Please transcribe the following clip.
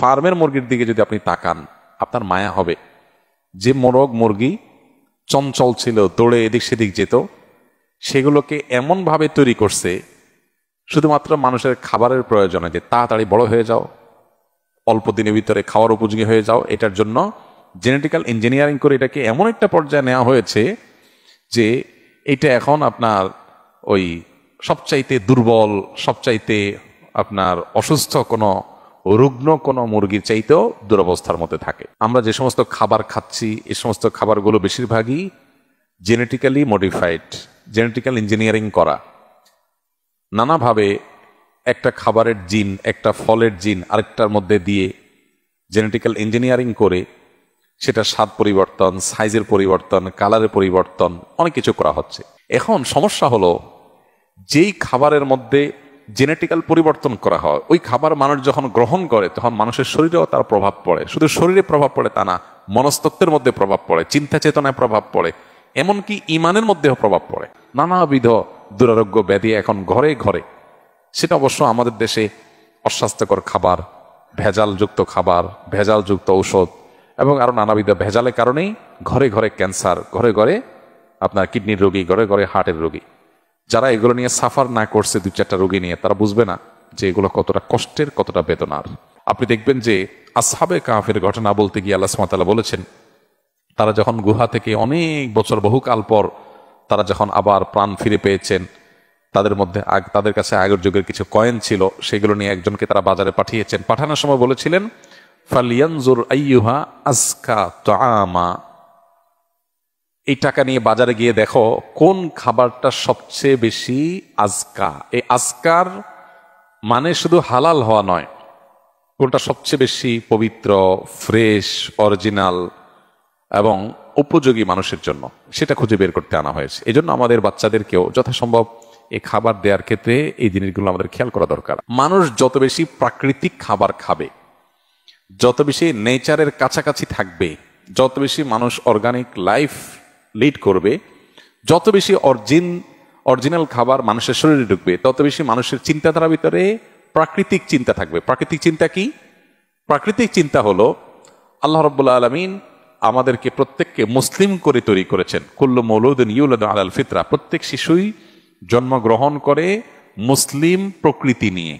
ফার্মের মুরগির দিকে যদি আপনি তাকান, আপনার মায়া হবে। যে মোরগ মুরগি চঞ্চল ছিল, দৌড়ে এদিক সেদিক যেত, সেগুলোকে এমনভাবে তৈরি করছে শুধুমাত্র মানুষের খাবারের প্রয়োজনে, যে তাড়াতাড়ি বড় হয়ে যাও, অল্প দিনের ভিতরে খাওয়ার উপযোগী হয়ে যাও। এটার জন্য জেনেটিক্যাল ইঞ্জিনিয়ারিং করে এটাকে এমন একটা পর্যায়ে নেওয়া হয়েছে যে এটা এখন আপনার ওই সবচাইতে দুর্বল, সবচাইতে আপনার অসুস্থ কোনো রুগ্ন কোনো মুরগির চাইতেও দুরবস্থার মধ্যে থাকে। আমরা যে সমস্ত খাবার খাচ্ছি, এই সমস্ত খাবারগুলো বেশিরভাগই জেনেটিক্যালি মডিফাইড, জেনেটিক্যাল ইঞ্জিনিয়ারিং করা। নানাভাবে একটা খাবারের জিন, একটা ফলের জিন আরেকটার মধ্যে দিয়ে জেনেটিক্যাল ইঞ্জিনিয়ারিং করে সেটা স্বাদ পরিবর্তন, সাইজের পরিবর্তন, কালারের পরিবর্তন, অনেক কিছু করা হচ্ছে। এখন সমস্যা হলো, যেই খাবারের মধ্যে জেনেটিক্যাল পরিবর্তন করা হয়, ওই খাবার মানুষ যখন গ্রহণ করে তখন মানুষের শরীরেও তার প্রভাব পড়ে। শুধু শরীরে প্রভাব পড়ে তা না, মনস্তত্ত্বের মধ্যে প্রভাব পড়ে, চিন্তা চেতনায় প্রভাব পড়ে, এমনকি ইমানের মধ্যেও প্রভাব পড়ে। নানাবিধ দুরারোগ্য ব্যাধি এখন ঘরে ঘরে। সেটা অবশ্য আমাদের দেশে অস্বাস্থ্যকর খাবার, ভেজালযুক্ত খাবার, ভেজালযুক্ত ঔষধ এবং আরো নানাবিধ ভেজালের কারণেই ঘরে ঘরে ক্যান্সার, ঘরে ঘরে আপনার কিডনির রোগী, ঘরে ঘরে হার্টের রোগী। যারা এগুলো নিয়ে সাফার না করছে, 2-4টা রোগী নিয়ে, তারা বুঝবে না যে এগুলো কতটা কষ্টের, কতটা বেদনার। আপনি দেখবেন যে আসহাবে কাফের ঘটনা বলতে গিয়ে আল্লাহ সুবহানাহু ওয়া তাআলা বলেছেন, তারা যখন গুহা থেকে অনেক বছর, বহুকাল পর তারা যখন আবার প্রাণ ফিরে পেয়েছেন, তাদের মধ্যে তাদের কাছে আগের যুগের কিছু কয়েন ছিল, সেগুলো নিয়ে একজনকে তারা বাজারে পাঠিয়েছেন। পাঠানোর সময় বলেছিলেন, ফালিয়ানজুর আইয়ুহা আজকা তাআমা, এই টাকা নিয়ে বাজারে গিয়ে দেখো কোন খাবারটা সবচেয়ে বেশি আজকা। এই আজকার মানে শুধু হালাল হওয়া নয়, কোনটা সবচেয়ে বেশি পবিত্র, ফ্রেশ, অরিজিনাল এবং উপযোগী মানুষের জন্য, সেটা খুঁজে বের করতে আনা হয়েছে। এই জন্য আমাদের বাচ্চাদেরকেও যথাসম্ভব এই খাবার দেওয়ার ক্ষেত্রে এই জিনিসগুলো আমাদের খেয়াল করা দরকার। মানুষ যত বেশি প্রাকৃতিক খাবার খাবে, যত বেশি নেচারের কাছাকাছি থাকবে, যত বেশি মানুষ অর্গানিক লাইফ লিড করবে, যত বেশি অরিজিনাল খাবার মানুষের শরীরে ঢুকবে, তত বেশি মানুষের চিন্তাধারার ভিতরে প্রাকৃতিক চিন্তা থাকবে। প্রাকৃতিক চিন্তা কি? প্রাকৃতিক চিন্তা হলো, আল্লাহ রাব্বুল আলামিন আমাদেরকে প্রত্যেককে মুসলিম করে তৈরি করেছেন। কুল্লু মৌলুদিন ইউলাদু আলাল ফিতরা, প্রত্যেক শিশুই জন্মগ্রহণ করে মুসলিম প্রকৃতি নিয়ে।